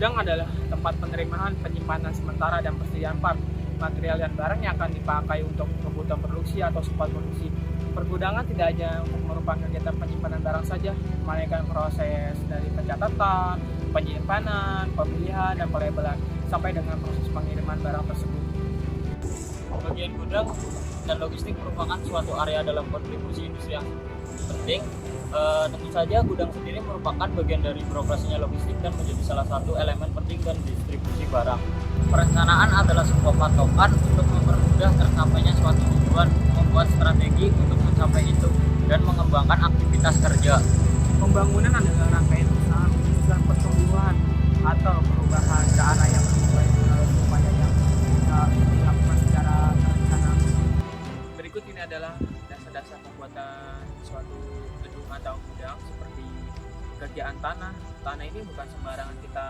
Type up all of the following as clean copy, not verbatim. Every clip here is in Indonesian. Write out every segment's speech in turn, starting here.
Gudang adalah tempat penerimaan, penyimpanan sementara, dan persediaan part, material dan barang yang akan dipakai untuk kebutuhan produksi atau support produksi. Pergudangan tidak hanya merupakan kegiatan penyimpanan barang saja, melainkan proses dari pencatatan, penyimpanan, pemilihan, dan pelabelan, sampai dengan proses pengiriman barang tersebut. Bagian gudang dan logistik merupakan suatu area dalam kontribusi industri yang penting. Tentu saja gudang sendiri merupakan bagian dari beroperasinya logistik dan menjadi salah satu elemen penting dan distribusi barang. Perencanaan adalah sebuah patokan untuk mempermudah tercapainya suatu tujuan, membuat strategi untuk mencapai itu, dan mengembangkan aktivitas kerja. Pembangunan adalah rangkaian usaha mewujudkan pertumbuhan atau perubahan ke arah yang sesuai dengan upaya yang dilakukan secara terencana. Berikut ini adalah dasar-dasar pembuatan suatu gedung atau gudang, seperti kerjaan tanah. Tanah ini bukan sembarangan kita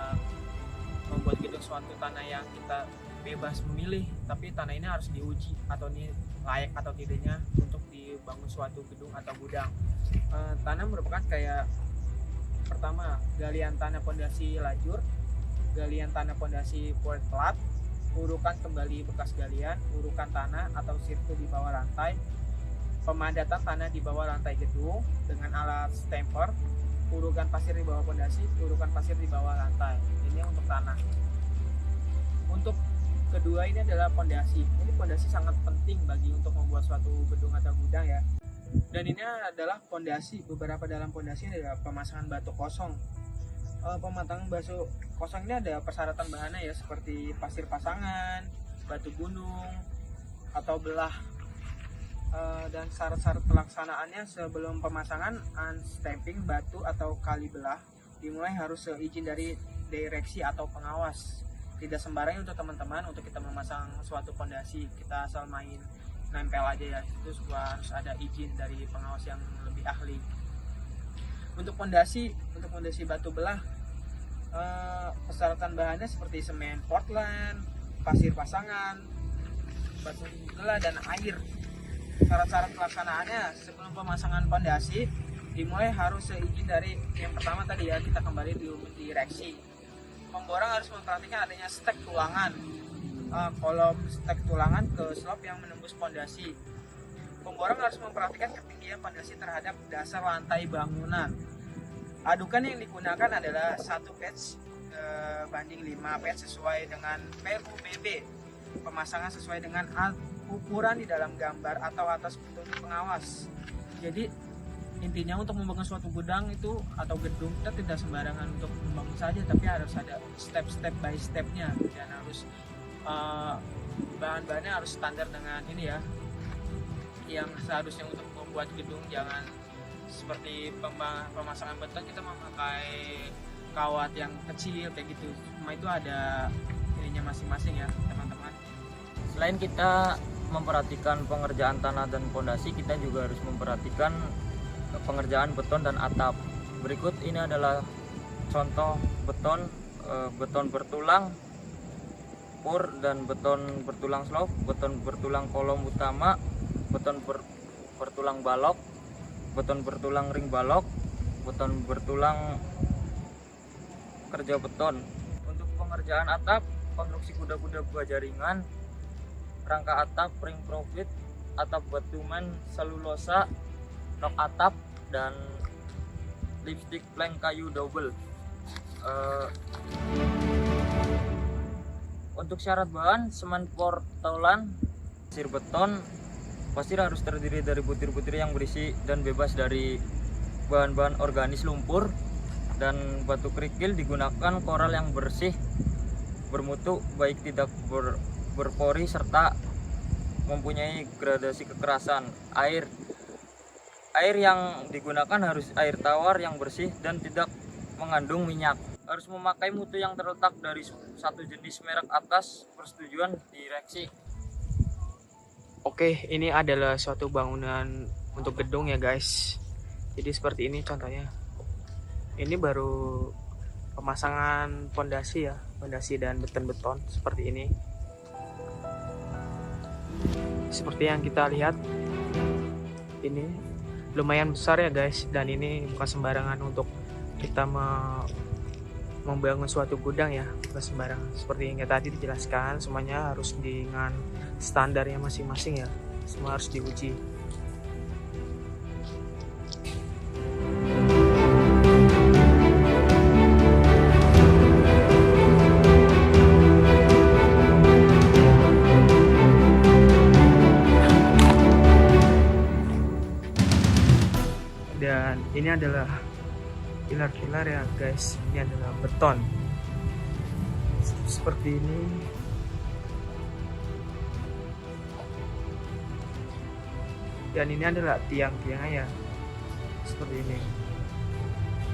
membuat gedung, suatu tanah yang kita bebas memilih, tapi tanah ini harus diuji atau ini layak atau tidaknya untuk dibangun suatu gedung atau gudang. Tanah merupakan kayak pertama galian tanah pondasi lajur, galian tanah pondasi void plat, urukan kembali bekas galian, urukan tanah atau sirkuit di bawah lantai, pemadatan tanah di bawah lantai gedung dengan alat stamper, urukan pasir di bawah pondasi, urukan pasir di bawah lantai. Ini untuk tanah. Untuk kedua ini adalah pondasi. Ini pondasi sangat penting bagi untuk membuat suatu gedung atau gudang ya. Dan ini adalah pondasi. Beberapa dalam pondasi adalah pemasangan batu kosong. Pemasangan batu kosong ini ada persyaratan bahannya ya, seperti pasir pasangan, batu gunung, atau belah. Dan syarat-syarat pelaksanaannya sebelum pemasangan, unstamping batu atau kali belah dimulai harus seizin dari direksi atau pengawas. Tidak sembarangan untuk teman-teman, untuk kita memasang suatu pondasi kita asal main nempel aja ya, itu harus ada izin dari pengawas yang lebih ahli. Untuk pondasi batu belah, persyaratan bahannya seperti semen Portland, pasir pasangan, batu belah, dan air. Syarat-syarat pelaksanaannya sebelum pemasangan pondasi dimulai harus seizin dari yang pertama tadi ya, kita kembali di direksi. Pemborang harus memperhatikan adanya stek tulangan, kolom stek tulangan ke slop yang menembus pondasi. Pemborang harus memperhatikan ketinggian pondasi terhadap dasar lantai bangunan. Adukan yang digunakan adalah 1 patch banding 5 patch sesuai dengan PUBB. Pemasangan sesuai dengan ukuran di dalam gambar atau atas petunjuk pengawas. Jadi intinya untuk membangun suatu gudang itu atau gedung, kita tidak sembarangan untuk membangun saja, tapi harus ada step by stepnya, dan harus bahan-bahannya harus standar dengan ini ya, yang seharusnya untuk membuat gedung. Jangan seperti pemasangan beton kita memakai kawat yang kecil kayak gitu. Semua itu ada ininya masing-masing ya teman-teman. Selain kita memperhatikan pengerjaan tanah dan pondasi, kita juga harus memperhatikan pengerjaan beton dan atap. Berikut ini adalah contoh beton, beton bertulang pur dan beton bertulang slope, beton bertulang kolom utama, beton bertulang balok, beton bertulang ring balok, beton bertulang kerja beton. Untuk pengerjaan atap, konstruksi kuda-kuda baja ringan, rangka atap ring profit, atap batumen selulosa, nok atap, dan lipstick plank kayu double. Untuk syarat bahan, semen portolan, pasir beton. Pasir harus terdiri dari butir-butir yang berisi dan bebas dari bahan-bahan organis lumpur, dan batu kerikil digunakan koral yang bersih, bermutu, baik tidak berpori, serta mempunyai gradasi kekerasan. Air yang digunakan harus air tawar yang bersih dan tidak mengandung minyak. Harus memakai mutu yang terletak dari satu jenis merek atas persetujuan direksi. Oke, ini adalah suatu bangunan untuk gedung ya guys. Jadi seperti ini contohnya. Ini baru pemasangan pondasi ya, pondasi dan beton-beton seperti ini. Seperti yang kita lihat, ini lumayan besar ya guys, dan ini bukan sembarangan untuk kita membangun suatu gudang ya, bukan sembarangan. Seperti yang tadi dijelaskan, semuanya harus dengan standarnya masing-masing ya. Semua harus diuji. Dan ini adalah pilar-pilar ya guys, ini adalah beton seperti ini. Dan ini adalah tiang-tiangnya ya, seperti ini.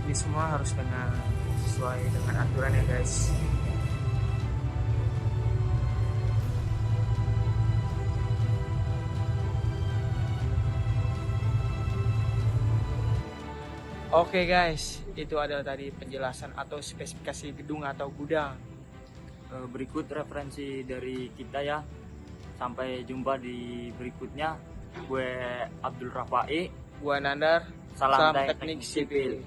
Ini semua harus sesuai dengan aturan ya guys. Oke guys, itu adalah tadi penjelasan atau spesifikasi gedung atau gudang. Berikut referensi dari kita ya. Sampai jumpa di berikutnya. Gue Abdul Rafai. Gua Nandar. Salam Salam teknik sipil.